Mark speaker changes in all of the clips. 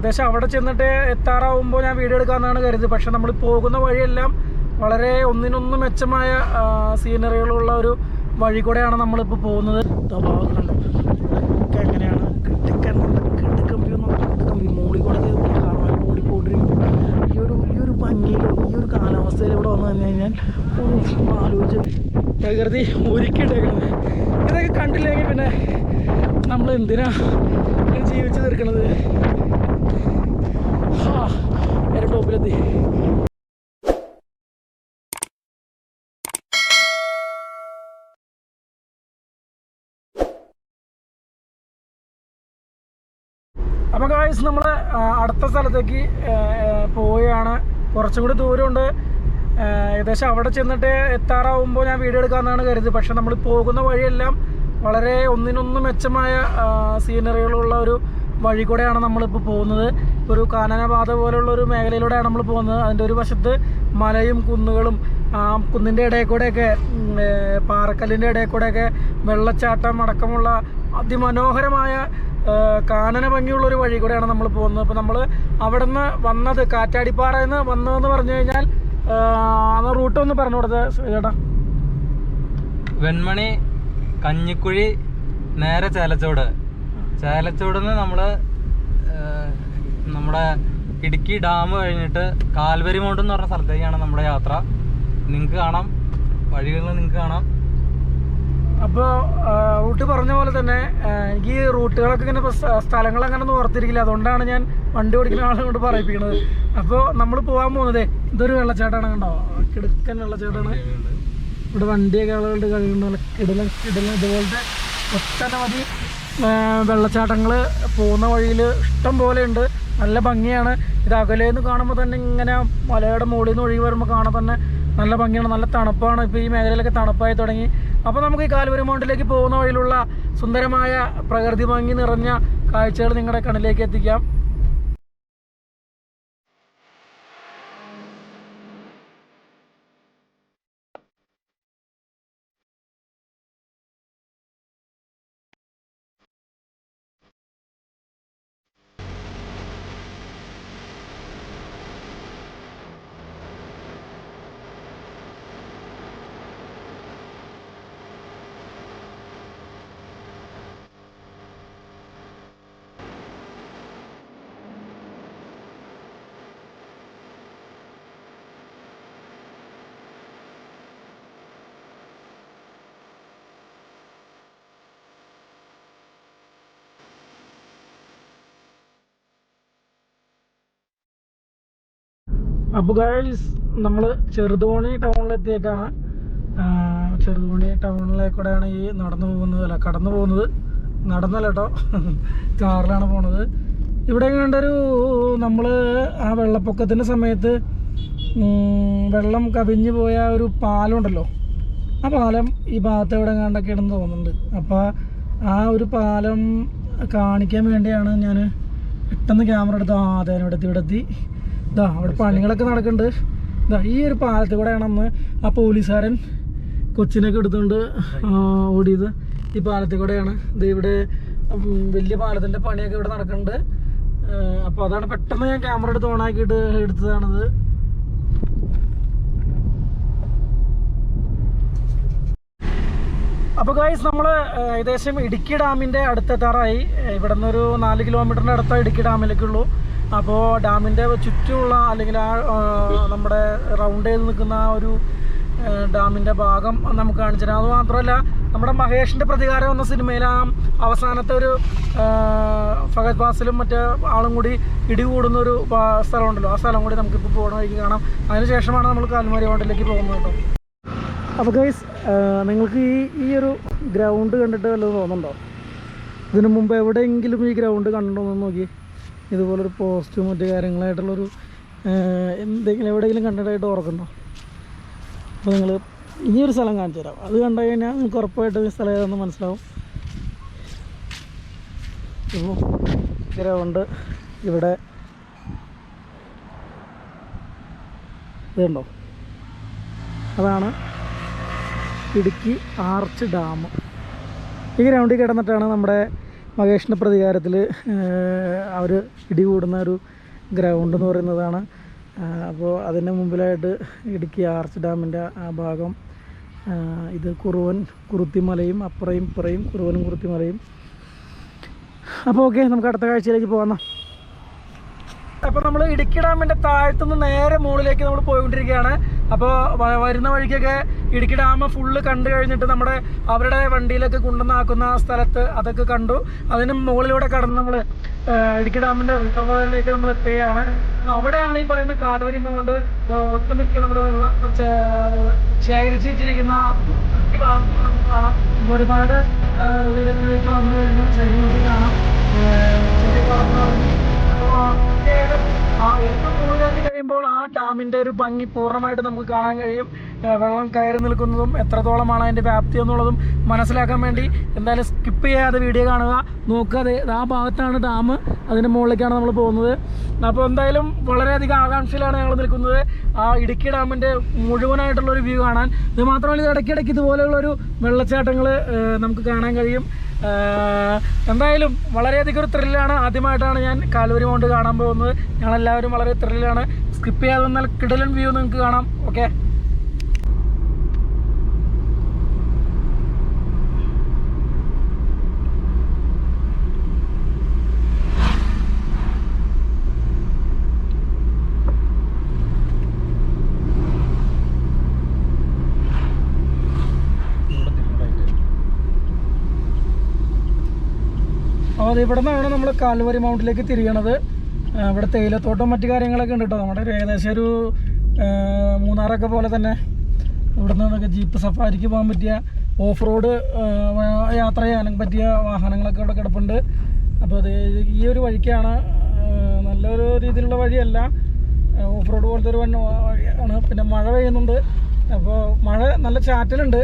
Speaker 1: ഏകദേശം അവിടെ ചെന്നിട്ട് എത്താറാവുമ്പോൾ ഞാൻ വീഡിയോ എടുക്കാമെന്നാണ് കരുതുന്നത്. പക്ഷെ നമ്മൾ പോകുന്ന വഴിയെല്ലാം വളരെ ഒന്നിനൊന്ന് മെച്ചമായ സീനറികളുള്ള ഒരു വഴി കൂടെയാണ് നമ്മളിപ്പോൾ പോകുന്നത്. കണ്ടോ ഇതൊക്കെ എങ്ങനെയാണ് കിടക്കമ്പി മൂളി കൂടെ കാണാൻ മൂടി പോയിട്ടിരിക്കും. ഈ ഒരു ഭംഗിയിലും ഈ ഒരു കാലാവസ്ഥയിൽ ഇവിടെ വന്നു കഴിഞ്ഞാൽ ആലോചിച്ച് പ്രകൃതി ഒരുക്കിയിട്ടേക്കുന്നത് ഇതൊക്കെ കണ്ടില്ലെങ്കിൽ പിന്നെ നമ്മൾ എന്തിനാ ജീവിച്ചു തീർക്കണത്. ഏറ്റവും ടോപ്പിലെത്തി. അപ്പോൾ ഗായ്സ് നമ്മൾ അടുത്ത സ്ഥലത്തേക്ക് പോവുകയാണ്. കുറച്ചും കൂടി ദൂരമുണ്ട്. ഏകദേശം അവിടെ ചെന്നിട്ട് എത്താറാവുമ്പോൾ ഞാൻ വീഡിയോ എടുക്കാമെന്നാണ് കരുതുന്നത്. പക്ഷെ നമ്മൾ പോകുന്ന വഴിയെല്ലാം വളരെ ഒന്നിനൊന്ന് മെച്ചമായ സീനറികളുള്ള ഒരു വഴി കൂടെയാണ് നമ്മളിപ്പോൾ പോകുന്നത്. ഒരു കാനനപാത പോലുള്ള ഒരു മേഖലയിലൂടെയാണ് നമ്മൾ പോകുന്നത്. അതിൻ്റെ ഒരു വശത്ത് മലയും കുന്നുകളും, കുന്നിൻ്റെ ഇടയിൽ കൂടെയൊക്കെ പാറക്കല്ലിൻ്റെ ഇടയിൽ കൂടെയൊക്കെ വെള്ളച്ചാട്ടം അടക്കമുള്ള അതിമനോഹരമായ കാനന ഭംഗിയുള്ളൊരു വഴി കൂടെയാണ് നമ്മൾ പോകുന്നത്. അപ്പോൾ നമ്മൾ അവിടെ നിന്ന് വന്നത് കാറ്റാടിപ്പാറയിൽ നിന്ന് വന്നതെന്ന് പറഞ്ഞു കഴിഞ്ഞാൽ ആ റൂട്ട് ഒന്ന് പറഞ്ഞു കൊടുത്തത് ചേട്ടാ.
Speaker 2: വെൺമണി, കഞ്ഞിക്കുഴി, നേരെ ചേലച്ചോടുന്ന് നമ്മൾ നമ്മുടെ ഇടുക്കി ഡാം കഴിഞ്ഞിട്ട് കാൽവരി മൗണ്ട് എന്ന് പറഞ്ഞ സ്ഥലത്തേക്കാണ് നമ്മുടെ യാത്ര. നിങ്ങൾക്ക് കാണാം, വഴികളിൽ നിങ്ങൾക്ക് കാണാം.
Speaker 1: അപ്പോൾ റൂട്ട് പറഞ്ഞ പോലെ തന്നെ എനിക്ക് ഈ റൂട്ടുകളൊക്കെ ഇങ്ങനെ സ്ഥലങ്ങളങ്ങനെ ഒന്നും ഓർത്തിരിക്കില്ല. അതുകൊണ്ടാണ് ഞാൻ വണ്ടി ഓടിക്കുന്ന ആളെ കൊണ്ട് പറയിപ്പിക്കുന്നത്. അപ്പോൾ നമ്മൾ പോകാൻ പോകുന്നത് ഇതൊരു വെള്ളച്ചാട്ടമാണ്. കണ്ടോ, കിടുക്കൻ വെള്ളച്ചാട്ടമാണ്. ഇവിടെ വണ്ടിയൊക്കെ ആളുകളുടെ കഴിയുന്നുണ്ട്. കിടലും ഇതുപോലത്തെ ഒട്ടനവധി വെള്ളച്ചാട്ടങ്ങൾ പോകുന്ന വഴിയിൽ ഇഷ്ടം പോലെ ഉണ്ട്. നല്ല ഭംഗിയാണ്. ഇത് അകലേന്ന് കാണുമ്പോൾ തന്നെ ഇങ്ങനെ മലയുടെ മുകളിൽ നിന്ന് ഒഴുകി വരുമ്പോൾ കാണാൻ തന്നെ നല്ല ഭംഗിയാണ്. നല്ല തണുപ്പാണ്. ഇപ്പോൾ ഈ മേഖലയിലൊക്കെ തണുപ്പായി തുടങ്ങി. അപ്പോൾ നമുക്ക് ഈ കാൽവരി മൗണ്ടിലേക്ക് പോകുന്ന വഴിയിലുള്ള സുന്ദരമായ പ്രകൃതി ഭംഗി നിറഞ്ഞ കാഴ്ചകൾ നിങ്ങളുടെ കണ്ണിലേക്ക് എത്തിക്കാം. അപ്പോൾ ഗൈസ് നമ്മൾ ചെറുതോണി ടൗണിലെത്തിയിട്ടാണ്. ചെറുതോണി ടൗണിലേക്കൂടെയാണ് ഈ കടന്നു പോകുന്നത്. നടന്നല്ല കേട്ടോ, കാറിലാണ് പോണത്. ഇവിടെ കണ്ടൊരു നമ്മൾ ആ വെള്ളപ്പൊക്കത്തിൻ്റെ സമയത്ത് വെള്ളം കവിഞ്ഞു പോയ ഒരു പാലമുണ്ടല്ലോ, ആ പാലം ഈ ഭാഗത്ത് എവിടെ കണ്ടൊക്കെയാണെന്ന് തോന്നുന്നുണ്ട്. അപ്പോൾ ആ ഒരു പാലം കാണിക്കാൻ വേണ്ടിയാണ് ഞാൻ പെട്ടെന്ന് ക്യാമറ എടുത്ത് ഇവിടെ എത്തി. ഇതാ അവിടെ പണികളൊക്കെ നടക്കുന്നുണ്ട്. ഇതാ ഈ ഒരു പാലത്തിൽ കൂടെയാണ് അന്ന് ആ പോലീസുകാരൻ കൊച്ചിനൊക്കെ എടുത്തുകൊണ്ട് ഓടിയത്. ഈ പാലത്തിൽ കൂടെയാണ്. ഇത് ഇവിടെ വലിയ പാലത്തിൻ്റെ പണിയൊക്കെ ഇവിടെ നടക്കുന്നുണ്ട്. അപ്പോൾ അതാണ് പെട്ടെന്ന് ഞാൻ ക്യാമറ എടുത്ത് ഓണാക്കിയിട്ട് എടുത്തതാണിത്. അപ്പോൾ ഗൈസ് നമ്മൾ ഏകദേശം ഇടുക്കി ഡാമിൻ്റെ അടുത്തെത്താറായി. ഇവിടെ നിന്നൊരു 4 കിലോമീറ്ററിൻ്റെ അടുത്ത ഇടുക്കി ഡാമിലേക്കുള്ളൂ. അപ്പോൾ ഡാമിൻ്റെ ചുറ്റുമുള്ള അല്ലെങ്കിൽ നമ്മുടെ റൗണ്ട് ചെയ്ത് നിൽക്കുന്ന ആ ഒരു ഡാമിൻ്റെ ഭാഗം നമുക്ക് കാണിച്ചു തരാം. അതുമാത്രമല്ല നമ്മുടെ മഹേഷിൻ്റെ പ്രതികാരം എന്ന സിനിമയിൽ ആ അവസാനത്തെ ഒരു ഫഹദ് ഫാസിലും മറ്റേ ആളും കൂടി ഇടികൂടുന്നൊരു സ്ഥലമുണ്ടല്ലോ, ആ സ്ഥലം കൂടി നമുക്കിപ്പോൾ പോകുന്ന വഴിക്ക് കാണാം. അതിനുശേഷമാണ് നമ്മൾ കാൽമാരി മൗണ്ടിലേക്ക് പോകുന്നത് കേട്ടോ. അപ്പോൾ ഗൈസ് നിങ്ങൾക്ക് ഈ ഒരു ഗ്രൗണ്ട് കണ്ടിട്ട് വല്ലതും തോന്നുന്നുണ്ടോ? ഇതിനു മുമ്പ് എവിടെയെങ്കിലും ഈ ഗ്രൗണ്ട് കണ്ടിട്ടുണ്ടോ എന്ന് നോക്കി. ഇതുപോലൊരു പോസ്റ്റും മറ്റു കാര്യങ്ങളായിട്ടുള്ളൊരു എന്തെങ്കിലും എവിടെയെങ്കിലും കണ്ടിട്ടായിട്ട് ഓർക്കുന്നുണ്ടോ? അപ്പോൾ നിങ്ങൾ ഇനിയൊരു സ്ഥലം കാണിച്ചു തരാം. അത് കണ്ടു കഴിഞ്ഞാൽ നിങ്ങൾക്ക് ഉറപ്പായിട്ടും ഈ സ്ഥലം ഏതെന്ന് മനസ്സിലാവും. ഇപ്പോൾ ഗ്രൗണ്ട് ഇവിടെ ഇതുണ്ടോ, അതാണ് ഇടുക്കി ആർച്ച് ഡാം. ഈ ഗ്രൗണ്ടിൽ കിടന്നിട്ടാണ് നമ്മുടെ മഹേഷിൻ്റെ പ്രതികാരത്തിൽ അവർ ഇടികൂടുന്ന ഒരു ഗ്രൗണ്ട് എന്ന് പറയുന്നതാണ്. അപ്പോൾ അതിൻ്റെ മുമ്പിലായിട്ട് ഇടുക്കി ആർച്ച് ഡാമിൻ്റെ ആ ഭാഗം, ഇത് കുറുത്തിമലയും അപ്പുറയും ഇപ്പുറയും കുറുവനും കുറുത്തിമലയും. അപ്പോൾ ഓക്കെ, നമുക്ക് അടുത്ത കാഴ്ചയിലേക്ക് പോകാം. അപ്പോൾ നമ്മൾ ഇടുക്കി ഡാമിൻ്റെ താഴത്തുനിന്ന് നേരെ മുകളിലേക്ക് നമ്മൾ പോയിക്കൊണ്ടിരിക്കുകയാണ്. അപ്പോൾ വരുന്ന വഴിക്കൊക്കെ ഇടുക്കി ഡാം ഫുള്ള് കണ്ടു കഴിഞ്ഞിട്ട് നമ്മുടെ അവരുടെ വണ്ടിയിലൊക്കെ കൊണ്ടുവന്നാക്കുന്ന സ്ഥലത്ത് അതൊക്കെ കണ്ടു. അതിന് മുകളിലൂടെ കടന്ന് നമ്മൾ ഇടുക്കി ഡാമിൻ്റെ റിസർവോയറിലേക്ക് നമ്മൾ എത്തുകയാണ്. അവിടെയാണ് ഈ പറയുന്ന കാൽവരി കൊണ്ട് ഒട്ടുമിക്ക നമ്മുടെ ശേഖരിച്ച് വെച്ചിരിക്കുന്ന ഒരുപാട് വന്നു കഴിഞ്ഞാൽ ചെടി കാണാം. ഏറ്റവും കൂടുതലാക്കി കഴിയുമ്പോൾ ആ ഡാമിൻ്റെ ഒരു ഭംഗി പൂർണ്ണമായിട്ട് നമുക്ക് കാണാൻ കഴിയും. വെള്ളം കയറി നിൽക്കുന്നതും എത്രത്തോളമാണ് അതിൻ്റെ വ്യാപ്തി എന്നുള്ളതും മനസ്സിലാക്കാൻ വേണ്ടി എന്തായാലും സ്കിപ്പ് ചെയ്യാതെ വീഡിയോ കാണുക, നോക്കുക. ആ ഭാഗത്താണ് ഡാം, അതിൻ്റെ മുകളിലേക്കാണ് നമ്മൾ പോകുന്നത്. അപ്പോൾ എന്തായാലും വളരെയധികം ആകാംക്ഷയിലാണ് ഞങ്ങൾ നിൽക്കുന്നത് ആ ഇടുക്കി ഡാമിൻ്റെ മുഴുവനായിട്ടുള്ളൊരു വ്യൂ കാണാൻ. ഇത് മാത്രമല്ല, ഇടയ്ക്കിടയ്ക്ക് ഇതുപോലെയുള്ളൊരു വെള്ളച്ചാട്ടങ്ങൾ നമുക്ക് കാണാൻ കഴിയും. എന്തായാലും വളരെയധികം ഒരു ത്രില്ലാണ്. ആദ്യമായിട്ടാണ് ഞാൻ കാൽവരി മൗണ്ട് കാണാൻ പോകുന്നത്. ഞങ്ങളെല്ലാവരും വളരെ ത്രില്ലാണ്. സ്കിപ്പ് ചെയ്യാതെ വന്നാൽ കിടിലൻ വ്യൂ നിങ്ങൾക്ക് കാണാം. ഓക്കെ, അപ്പോൾ അത് ഇവിടെ നിന്നാണ് നമ്മൾ കാൽവരി മൗണ്ടിലേക്ക് തിരിയണത്. ഇവിടെ തേയിലത്തോട്ടം മറ്റു കാര്യങ്ങളൊക്കെ ഉണ്ട് കേട്ടോ. നമ്മുടെ ഏകദേശം ഒരു മൂന്നാറൊക്കെ പോലെ തന്നെ ഇവിടെ നിന്നൊക്കെ ജീപ്പ് സഫാരിക്ക് പോകാൻ പറ്റിയ, ഓഫ് റോഡ് യാത്ര ചെയ്യാനും പറ്റിയ വാഹനങ്ങളൊക്കെ ഇവിടെ കിടപ്പുണ്ട്. അപ്പോൾ അത് ഈ ഒരു വഴിക്കാണ്. നല്ലൊരു രീതിയിലുള്ള വഴിയല്ല, ഓഫ് റോഡ് പോലത്തെ ഒരു വഴിയാണ്. പിന്നെ മഴ പെയ്യുന്നുണ്ട്. അപ്പോൾ മഴ നല്ല ചാറ്റലുണ്ട്.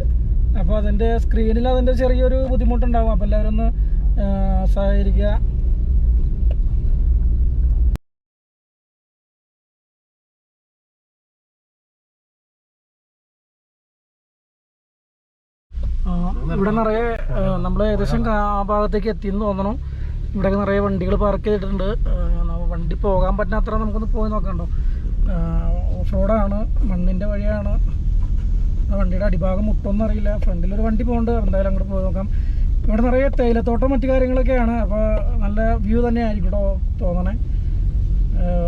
Speaker 1: അപ്പോൾ അതിൻ്റെ സ്ക്രീനിൽ അതിൻ്റെ ചെറിയൊരു ബുദ്ധിമുട്ടുണ്ടാകും. അപ്പോൾ എല്ലാവരും ഒന്ന് സഹകരിക്കുക. ഇവിടെ നിറയെ നമ്മൾ ഏകദേശം ആ ഭാഗത്തേക്ക് എത്തിയെന്ന് തോന്നണം. ഇവിടെയൊക്കെ നിറയെ വണ്ടികൾ പാർക്ക് ചെയ്തിട്ടുണ്ട്. വണ്ടി പോകാൻ പറ്റാത്ര നമുക്കൊന്ന് പോയി നോക്കണ്ടോ. ഓഫ് റോഡാണ്, മണ്ണിൻ്റെ വഴിയാണ്. വണ്ടിയുടെ അടിഭാഗം മുട്ടൊന്നും അറിയില്ല. ഫ്രണ്ടിലൊരു വണ്ടി പോകുന്നുണ്ട്. എന്തായാലും അങ്ങോട്ട് പോയി നോക്കാം. ഇവിടെ നിറയെ തേയിലത്തോട്ടം മറ്റു കാര്യങ്ങളൊക്കെയാണ്. അപ്പോൾ നല്ല വ്യൂ തന്നെ ആയിരിക്കും കേട്ടോ തോന്നണേ.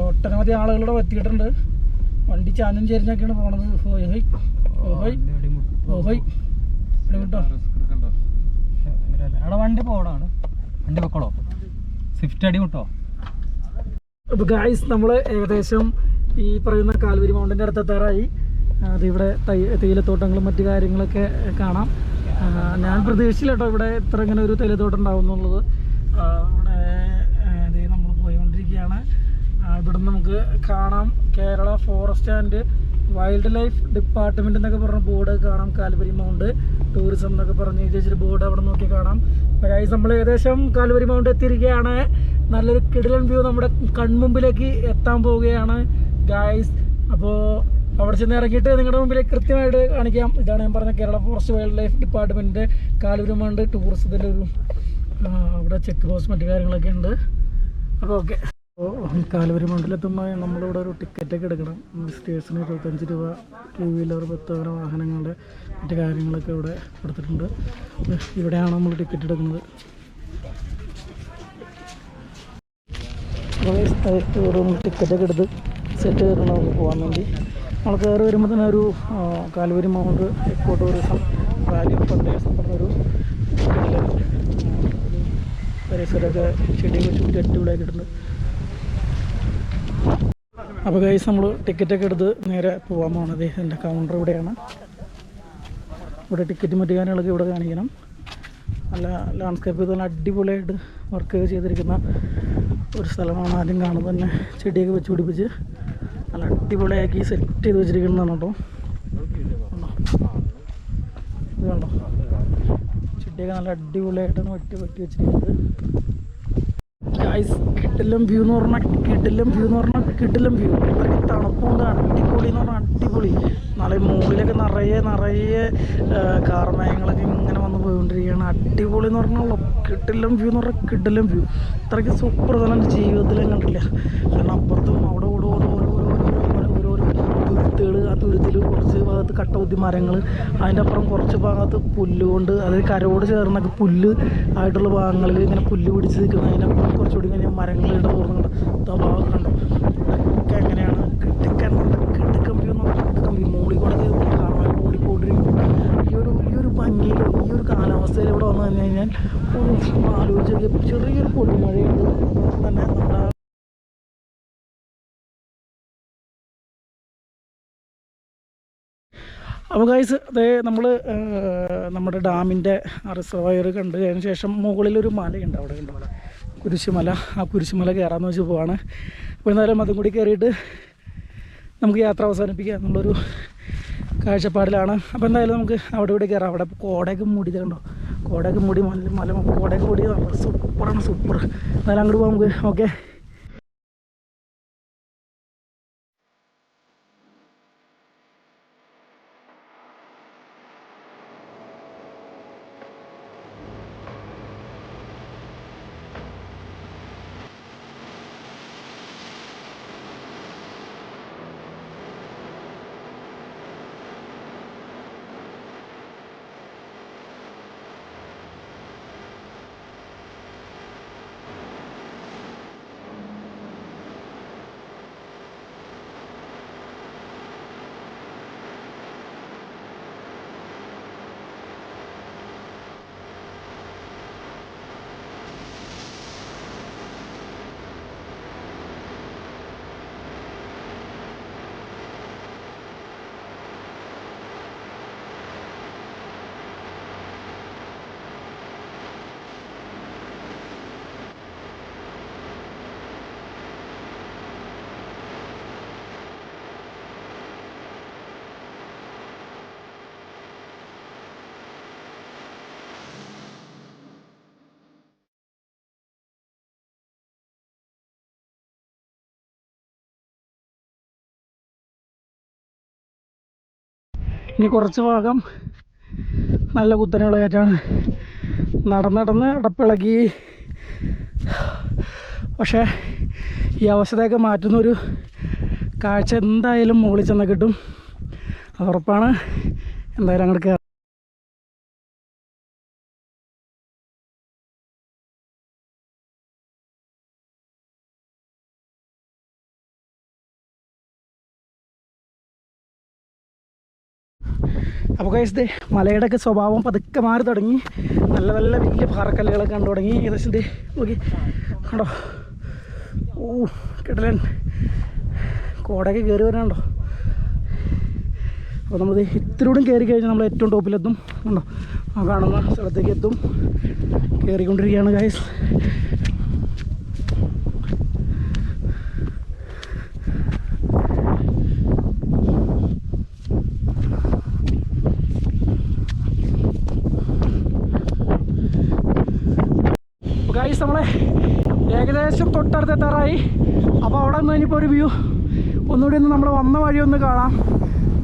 Speaker 1: ഒട്ടനവധി ആളുകളിവിടെ എത്തിയിട്ടുണ്ട്. വണ്ടി ചാഞ്ഞും ചേരിഞ്ഞൊക്കെയാണ് പോണത്. ഓഹോയ് ഓഹോയ് ഓഹോയ് കേട്ടോ. അവിടെ വണ്ടി പോകണമാണ്, വണ്ടി വെക്കോളോ, സ്വിഫ്റ്റ് അടി വിട്ടോ. അപ്പോൾ ഗായ്സ്, നമ്മൾ ഏകദേശം ഈ പറയുന്ന കാൽവരി മൗണ്ടിൻ്റെ അടുത്തെത്താറായി. അതിവിടെ തേയിലത്തോട്ടങ്ങളും മറ്റു കാര്യങ്ങളൊക്കെ കാണാം. ഞാൻ പ്രതീക്ഷിച്ചില്ല കേട്ടോ ഇവിടെ ഇത്ര ഇങ്ങനെ ഒരു തേയിലത്തോട്ടം ഉണ്ടാവും എന്നുള്ളത്. ഇവിടെ നമ്മൾ പോയിക്കൊണ്ടിരിക്കുകയാണ്. ഇവിടെ നമുക്ക് കാണാം Kerala forest and wild life department എന്നൊക്കെ പറഞ്ഞ ബോർഡ് കാണാം. കാൽവരി മൗണ്ട് ടൂറിസം എന്നൊക്കെ പറഞ്ഞ് എഴുതിയൊരു ബോർഡ് അവിടെ നോക്കി കാണാം. അപ്പോൾ ഗൈസ്, നമ്മൾ ഏകദേശം കാൽവരി മൗണ്ട് എത്തിയിരിക്കുകയാണ്. നല്ലൊരു കിടിലൻ വ്യൂ നമ്മുടെ കൺമുമ്പിലേക്ക് എത്താൻ പോവുകയാണ് ഗൈസ്. അപ്പോൾ അവിടെ ചെന്ന് ഇറങ്ങിയിട്ട് നിങ്ങളുടെ മുമ്പിലേക്ക് കൃത്യമായിട്ട് കാണിക്കാം. ഇതാണ് ഞാൻ പറഞ്ഞ കേരള ഫോറസ്റ്റ് വൈൽഡ് ലൈഫ് ഡിപ്പാർട്ട്മെൻറ്റിൻ്റെ കാൽവരി മൗണ്ട് ടൂറിസത്തിൻ്റെ ഒരു ഇവിടെ ചെക്ക് പോസ്റ്റ് മറ്റു കാര്യങ്ങളൊക്കെ ഉണ്ട്. അപ്പോൾ ഓക്കെ, അപ്പോൾ കാൽവരി മൗണ്ടിലെത്തുമ്പോൾ നമ്മളിവിടെ ഒരു ടിക്കറ്റൊക്കെ എടുക്കണം. വിസിറ്റേഴ്സിന് 25 രൂപ, 2 വീലർ 10 അങ്ങനെ വാഹനങ്ങളുടെ മറ്റു കാര്യങ്ങളൊക്കെ ഇവിടെ കൊടുത്തിട്ടുണ്ട്. ഇവിടെയാണ് നമ്മൾ ടിക്കറ്റ് എടുക്കുന്നത്. ടിക്കറ്റൊക്കെ എടുത്ത് സെറ്റ് ചെയ്തിട്ടുണ്ട് നമുക്ക് പോകാൻ വേണ്ടി. നമ്മൾ കയറി വരുമ്പോൾ തന്നെ ഒരു Calvary mount eco tourism Valley of wonders പറഞ്ഞൊരു പരിസരമൊക്കെ ചെടിയൊക്കെ ചുറ്റി അടിപൊളിയാക്കിയിട്ടുണ്ട്. അപ്പോൾ ഗൈസ്, നമ്മൾ ടിക്കറ്റൊക്കെ എടുത്ത് നേരെ പോകാൻ പോകുന്നത് എൻ്റെ കൗണ്ടർ ഇവിടെയാണ്. ഇവിടെ ടിക്കറ്റ് മറ്റു കാര്യങ്ങളൊക്കെ ഇവിടെ കാണിക്കണം. നല്ല ലാൻഡ്സ്കേപ്പ് നല്ല അടിപൊളിയായിട്ട് വർക്ക് ചെയ്തിരിക്കുന്ന ഒരു സ്ഥലമാണ്. ആദ്യം കാണുമ്പോൾ തന്നെ ചെടിയൊക്കെ വെച്ച് പിടിപ്പിച്ച് നല്ല അടിപൊളിയാക്കി സെറ്റ് ചെയ്ത് വെച്ചിരിക്കുന്നതാണ് കേട്ടോ. ഇത് കണ്ടോ, ചെടിയൊക്കെ നല്ല അടിപൊളിയായിട്ടാണ് വെട്ടി വെച്ചിരിക്കുന്നത്. ഗൈസ്, കിടിലം വ്യൂ എന്ന് പറഞ്ഞാൽ കിടിലം വ്യൂ. അത്രയ്ക്ക് തണുപ്പുണ്ട്, അടിപൊളി എന്ന് പറഞ്ഞാൽ അടിപൊളി. നാളെ മുകളിലൊക്കെ നിറയെ കാർമേഘങ്ങളൊക്കെ ഇങ്ങനെ വന്ന് പോയിക്കൊണ്ടിരിക്കുകയാണ്. അടിപൊളി എന്ന് പറഞ്ഞാൽ കിടിലം വ്യൂ എന്ന് പറഞ്ഞാൽ കിടിലം വ്യൂ. അത്രയ്ക്ക് സൂപ്പർ സ്ഥലം ജീവിതത്തിൽ കണ്ടില്ല. കാരണം അപ്പുറത്തും അവിടെ തുരുത്തുകൾ, ആ തുരുത്തിൽ കുറച്ച് ഭാഗത്ത് കട്ടബുദ്ധി മരങ്ങൾ, അതിൻ്റെ അപ്പുറം കുറച്ച് ഭാഗത്ത് പുല്ലുകൊണ്ട്, അതായത് കരയോട് ചേർന്നൊക്കെ പുല്ല് ആയിട്ടുള്ള ഭാഗങ്ങളിൽ ഇങ്ങനെ പുല്ല് പിടിച്ച് നിൽക്കുന്നത്. അതിനപ്പുറം കുറച്ചുകൂടി കഴിഞ്ഞാൽ മരങ്ങളുടെ തോന്നുന്നുണ്ട്. ആ ഭാഗം കണ്ടോ, ഇതൊക്കെ എങ്ങനെയാണ് കിടക്കം വ്യൂ എന്ന് പറഞ്ഞാൽ കിടക്കം വ്യൂ. മുകളിൽ കൂടെ കാണാൻ ഓടിക്കൊണ്ടിരിക്കും. ഈ ഒരു ഭംഗിയിൽ, ഈ ഒരു കാലാവസ്ഥയിൽ ഇവിടെ വന്നു കഴിഞ്ഞാൽ ആലോചിച്ച് ചെറിയൊരു പൊടിമഴയുണ്ട് തന്നെ നമ്മുടെ. അപ്പോൾ ഗൈസ്, അതേ നമ്മൾ നമ്മുടെ ഡാമിൻ്റെ റിസർവയർ കണ്ടു അതിന് ശേഷം മുകളിലൊരു മലയുണ്ട്, അവിടെ ഉണ്ട് കുരിശുമല. ആ കുരിശുമല കയറാമെന്ന് വെച്ച് പോവാണ്. അപ്പോൾ എന്തായാലും അതും കൂടി കയറിയിട്ട് നമുക്ക് യാത്ര അവസാനിപ്പിക്കുക എന്നുള്ളൊരു കാഴ്ചപ്പാടിലാണ്. അപ്പോൾ എന്തായാലും നമുക്ക് അവിടെ ഇവിടെ കയറാം. അവിടെ കോടയൊക്കെ മൂടി കണ്ടോ, കോടയൊക്കെ മൂടി മല കോടയൊക്കെ മൂടി സൂപ്പറാണ്, സൂപ്പർ. എന്നാലും അങ്ങോട്ട് പോകാം നമുക്ക്. ഓക്കെ, ഇനി കുറച്ച് ഭാഗം നല്ല കുത്തനെയുള്ള കയറ്റാണ്. നടന്ന് അടപ്പിളകി. പക്ഷേ ഈ അവസ്ഥയൊക്കെ മാറ്റുന്നൊരു കാഴ്ച എന്തായാലും മുകളിൽ ചെന്ന് കിട്ടും, അത് ഉറപ്പാണ്. എന്തായാലും അങ്ങോട്ട് കയറാം. അപ്പോൾ ഗൈസ്, ദേ മലയുടെയൊക്കെ സ്വഭാവം പതുക്കെ മാറി തുടങ്ങി. നല്ല നല്ല വലിയ പാറക്കല്ലുകളൊക്കെ കണ്ടു തുടങ്ങി. ഏകദേശം ദേ നോക്കി കണ്ടോ, കിടലൻ കോടയൊക്കെ കയറി വരാനുണ്ടോ. അപ്പോൾ നമ്മൾ ഇത്തിരൂടും കയറി കഴിഞ്ഞാൽ നമ്മൾ ഏറ്റവും ടോപ്പിലെത്തും. കണ്ടോ, ആ കാണുന്ന സ്ഥലത്തേക്ക് എത്തും. കയറിക്കൊണ്ടിരിക്കുകയാണ് ഗൈസ്. ഗൈസ്, നമ്മളെ ഏകദേശം തൊട്ടടുത്തെത്താറായി. അപ്പോൾ അവിടെ നിന്ന് ഇനിയിപ്പോൾ ഒരു വ്യൂ ഒന്നുകൂടി ഒന്ന് നമ്മൾ വന്ന വഴി ഒന്ന് കാണാം.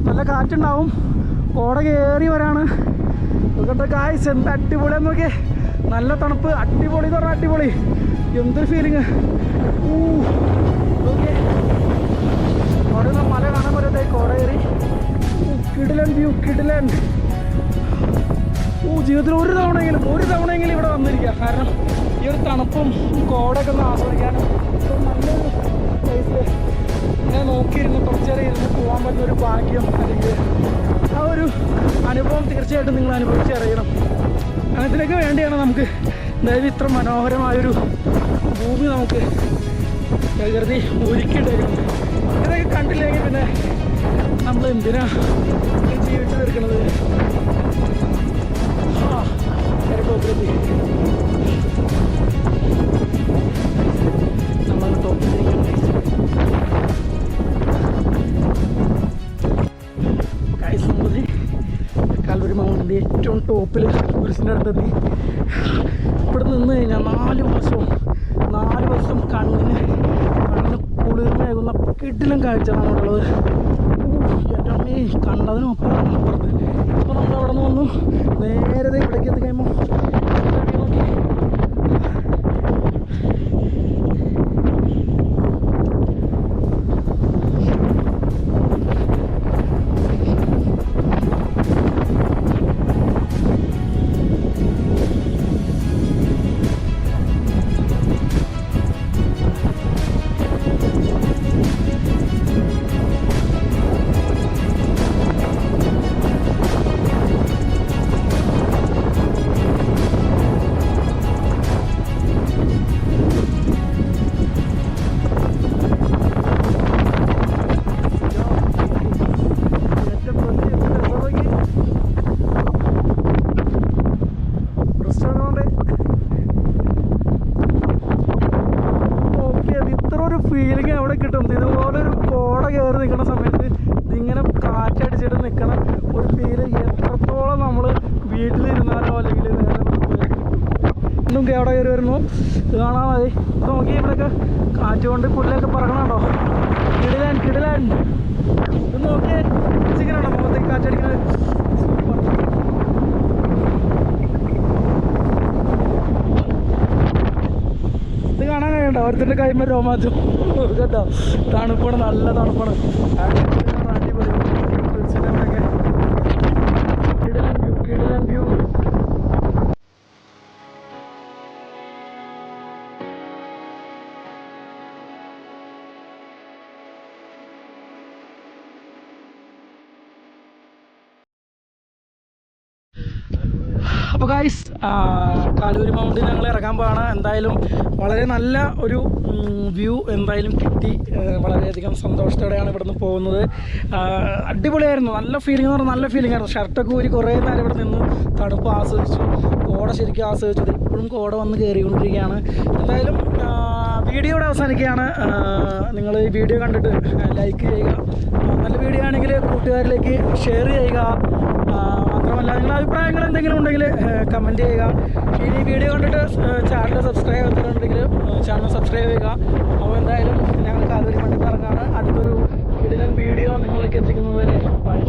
Speaker 1: നല്ല കാറ്റുണ്ടാവും, കോട കയറി വരാണ്. നോക്കട്ടെ ഗൈസ്, എന്ത് അടിപൊളിയാന്ന് നോക്കിയേ. നല്ല തണുപ്പ്, അടിപൊളി എന്ന് പറഞ്ഞാൽ അടിപൊളി. എന്തൊരു ഫീലിങ്. ഓക്കെ, അവിടെ നിന്ന് മല കാണാൻ പറ്റാത്ത കോട കയറി. കിടിലൻ വ്യൂ, കിടിലൻ. ജീവിതത്തിൽ ഒരു തവണയെങ്കിലും ഇവിടെ വന്നിരിക്കുക. കാരണം ഈ ഒരു തണുപ്പും കോടയൊക്കെ ഒന്ന് ആസ്വദിക്കാനും നല്ലൊരു പ്ലേസിൽ ഇങ്ങനെ നോക്കിയിരുന്ന് കുറച്ച് നേരം ഇരുന്ന് പോകാൻ പറ്റുന്നൊരു ഭാഗ്യം, അല്ലെങ്കിൽ ആ ഒരു അനുഭവം തീർച്ചയായിട്ടും നിങ്ങൾ അനുഭവിച്ചറിയണം. അതിനൊക്കെ വേണ്ടിയാണ് നമുക്ക് എന്തായാലും ഇത്ര മനോഹരമായൊരു ഭൂമി നമുക്ക് പ്രകൃതി ഒരുക്കിയിട്ടേക്കുന്നത്. ഇതൊക്കെ കണ്ടില്ലെങ്കിൽ പിന്നെ നമ്മൾ എന്തിനാ ജീവിച്ചു തീർക്കുന്നത്. നമ്മൾ ടോപ്പിലേക്ക് കാൽവരി മൗണ്ടിൻ്റെ ഏറ്റവും ടോപ്പിൽ കുരിശിൻ്റെ അടുത്തെത്തി. ഇവിടെ നിന്ന് കഴിഞ്ഞാൽ 4 വർഷം കണ്ണിന് കുളിർമേകുന്ന കിട്ടിലും കാഴ്ചകളാണ് ഉള്ളത്. എൻ്റെ അമ്മേ, കണ്ടതിനൊപ്പം അപ്പുറത്ത്. ഇപ്പോൾ നമ്മൾ അവിടെ നിന്ന് വന്നു നേരെ ഇവിടേക്ക് എത്തി കഴിയുമ്പോൾ ഫീലിംഗ് അവിടെ കിട്ടും. ഇതുപോലൊരു കോട കയറി നിൽക്കുന്ന സമയത്ത് ഇതിങ്ങനെ കാറ്റടിച്ചിട്ട് നിൽക്കണ ഒരു ഫീല് എത്രത്തോളം നമ്മൾ വീട്ടിലിരുന്നാലോ അല്ലെങ്കിൽ വേറെ വീണ്ടും അവിടെ കയറി വരുന്നു. ഇത് കാണാൻ മതി. ഇത് നോക്കി ഇവിടെയൊക്കെ കാറ്റ് കൊണ്ട് പുല്ലൊക്കെ പറക്കണുണ്ടോ? കിടിലാൻ. ഇത് നോക്കിയേ, ചിക്കനാണോ മുഖത്തേക്ക് കാറ്റടിക്കുന്നത്? ഇത് കാണാൻ കഴിയണ്ട ഓരോരുത്തരുടെ കൈമ രോമാഞ്ചം കേട്ടോ. തണുപ്പാണ്, നല്ല തണുപ്പാണ്. അടിപൊളി കിടിലൻ വ്യൂ. അപ്പോൾ ഗൈസ്, കാലൂരി മൗണ്ടിൽ ഞങ്ങൾ ഇറങ്ങാൻ പോവാണ്. എന്തായാലും വളരെ നല്ല ഒരു വ്യൂ എന്തായാലും കിട്ടി. വളരെയധികം സന്തോഷത്തോടെയാണ് ഇവിടുന്ന് പോകുന്നത്. അടിപൊളിയായിരുന്നു, നല്ല ഫീലിംഗ് എന്ന് പറഞ്ഞാൽ നല്ല ഫീലിംഗ് ആയിരുന്നു. ഷർട്ടൊക്കെ ഊരി കുറേ നേരം ഇവിടെ നിന്ന് തണുപ്പ് ആസ്വദിച്ചു, കോട ശരിക്കും ആസ്വദിച്ചത്. ഇപ്പോഴും കോട വന്ന് കയറിക്കൊണ്ടിരിക്കുകയാണ്. എന്തായാലും വീഡിയോ ഇവിടെ അവസാനിക്കുകയാണ്. നിങ്ങൾ ഈ വീഡിയോ കണ്ടിട്ട് ലൈക്ക് ചെയ്യുക, നല്ല വീഡിയോ ആണെങ്കിൽ കൂട്ടുകാരിലേക്ക് ഷെയർ ചെയ്യുക. മാത്രമല്ല നിങ്ങളുടെ അഭിപ്രായങ്ങൾ എന്തെങ്കിലും ഉണ്ടെങ്കിൽ കമൻറ്റ് ചെയ്യുക. ഇനി വീഡിയോ കണ്ടിട്ട് ചാനൽ സബ്സ്ക്രൈബ് ചെയ്തിട്ടുണ്ടെങ്കിൽ ചാനൽ സബ്സ്ക്രൈബ് ചെയ്യുക. അപ്പോൾ എന്തായാലും ഞങ്ങൾ കാലൂരി മണ്ണിൽ ഇറങ്ങാണ്. അടുത്തൊരു കിടിലൻ വീഡിയോ നിങ്ങളിലേക്ക് എത്തിക്കുന്നത് വരെ ബൈ.